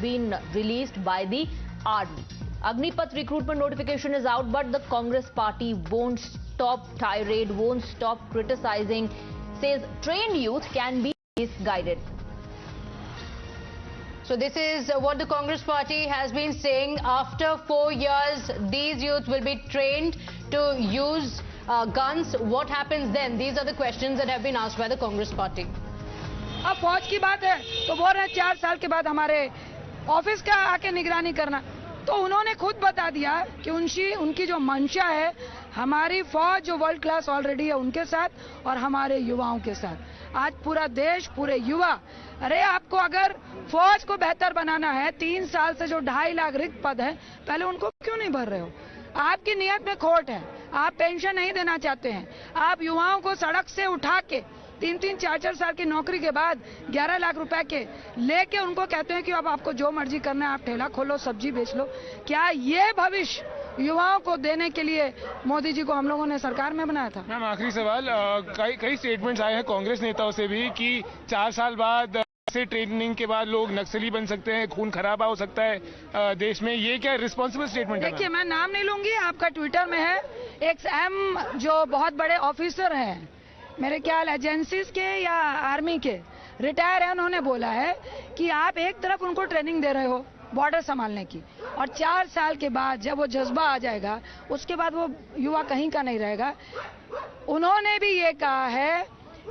been released by the army. Agnipath recruitment notification is out, but the Congress party won't stop tirade, won't stop criticizing, says trained youth can be misguided. So this is what the Congress party has been saying. After 4 years, these youth will be trained to use guns. What happens then? These are the questions that have been asked by the Congress party. अब फौज की बात है तो बोल रहे हैं 4 साल के बाद हमारे ऑफिस का आके निगरानी करना। तो उन्होंने खुद बता दिया कि उनकी जो मंशा है हमारी फौज जो वर्ल्ड क्लास ऑलरेडी है उनके साथ और हमारे युवाओं के साथ। आज पूरा देश, पूरे युवा, अरे आपको अगर फौज को बेहतर बनाना है, 3 साल से जो 2.5 लाख रिक्त पद है, पहले उनको क्यों नहीं भर रहे हो? आपकी नियत में खोट है, आप पेंशन नहीं देना चाहते हैं, आप युवाओं को सड़क से उठा के 3-3, 4-4 साल की नौकरी के बाद 11 लाख रुपए के लेके उनको कहते हैं कि अब आपको जो मर्जी करना है, आप ठेला खोलो, सब्जी बेच लो। क्या ये भविष्य युवाओं को देने के लिए मोदी जी को हम लोगों ने सरकार में बनाया था? मैम, आखिरी सवाल, कई स्टेटमेंट्स आए हैं कांग्रेस नेताओं से भी कि 4 साल बाद से ट्रेनिंग के बाद लोग नक्सली बन सकते हैं, खून खराबा हो सकता है देश में। ये क्या रिस्पॉन्सिबल स्टेटमेंट है? देखिए, मैं नाम नहीं लूंगी, आपका ट्विटर में है, एक एम जो बहुत बड़े ऑफिसर हैं, मेरे ख्याल एजेंसीज के या आर्मी के रिटायर है, उन्होंने बोला है कि आप एक तरफ उनको ट्रेनिंग दे रहे हो बॉर्डर संभालने की, और 4 साल के बाद जब वो जज्बा आ जाएगा उसके बाद वो युवा कहीं का नहीं रहेगा। उन्होंने भी ये कहा है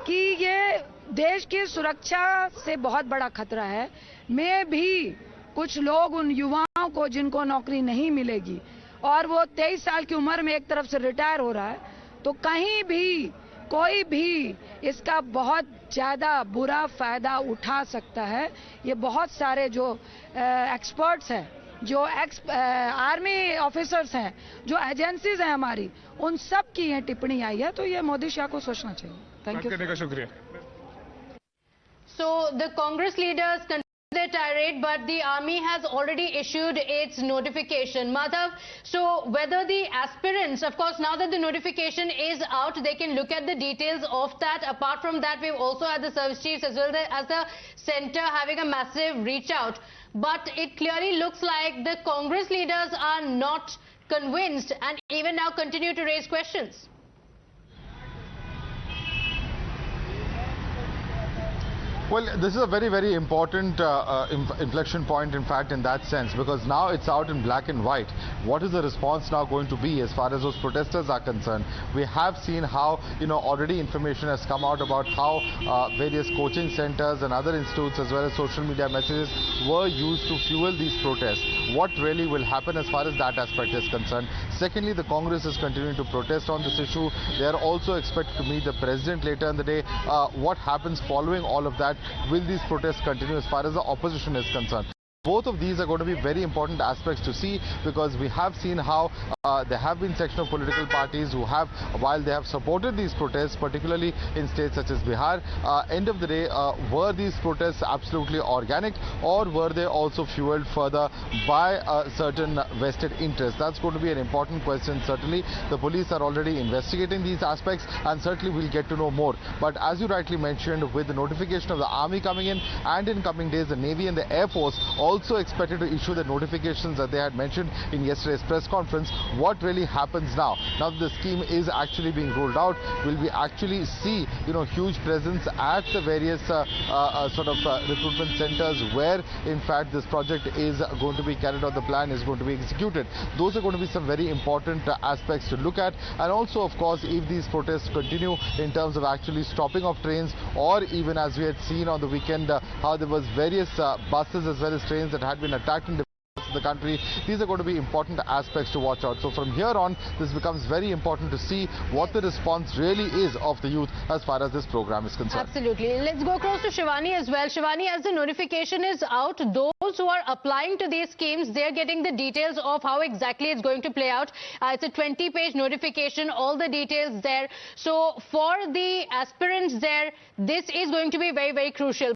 कि ये देश की सुरक्षा से बहुत बड़ा खतरा है। मैं भी कुछ लोग उन युवाओं को जिनको नौकरी नहीं मिलेगी और वो 23 साल की उम्र में एक तरफ से रिटायर हो रहा है, तो कहीं भी कोई भी इसका बहुत ज्यादा बुरा फायदा उठा सकता है। ये बहुत सारे जो एक्सपर्ट्स हैं, जो आर्मी ऑफिसर्स हैं, जो एजेंसीज हैं हमारी, उन सब की ये टिप्पणी आई है, तो ये मोदी शाह को सोचना चाहिए। Thank you. करने का शुक्रिया। So the Congress leaders continue their tirade, but the army has already issued its notification. Madhav, so whether the aspirants, of course, now that the notification is out, they can look at the details of that. Apart from that, we've also had the service chiefs as well as the center having a massive reach out. But it clearly looks like the Congress leaders are not convinced and even now continue to raise questions. Well, this is a very, very important inflection point, in fact, in that sense, because now it's out in black and white. What is the response now going to be as far as those protesters are concerned? We have seen how, already information has come out about how various coaching centers and other institutes as well as social media messages were used to fuel these protests. What really will happen as far as that aspect is concerned? Secondly, the Congress is continuing to protest on this issue. They are also expected to meet the president later in the day. What happens following all of that? Will these protests continue as far as the opposition is concerned? Both of these are going to be very important aspects to see, because we have seen how there have been section of political parties who have, while they have supported these protests, particularly in states such as Bihar, end of the day, were these protests absolutely organic, or were they also fueled further by certain vested interests? That's going to be an important question. Certainly, the police are already investigating these aspects, and certainly we'll get to know more. But as you rightly mentioned, with the notification of the army coming in, and in coming days the Navy and the Air Force also expected to issue the notifications that they had mentioned in yesterday's press conference, what really happens now? Now that the scheme is actually being rolled out, will we actually see, huge presence at the various recruitment centers where, in fact, this project is going to be carried out, the plan is going to be executed? Those are going to be some very important aspects to look at. And also, of course, if these protests continue in terms of actually stopping of trains, or even as we had seen on the weekend, how there was various buses as well as trains that had been attacked in the country, these are going to be important aspects to watch out. So from here on, this becomes very important to see what the response really is of the youth as far as this program is concerned. Absolutely. Let's go across to Shivani as well. Shivani, as the notification is out, those who are applying to these schemes, they're getting the details of how exactly it's going to play out. It's a 20-page notification, all the details there. So for the aspirants there, this is going to be very, very crucial.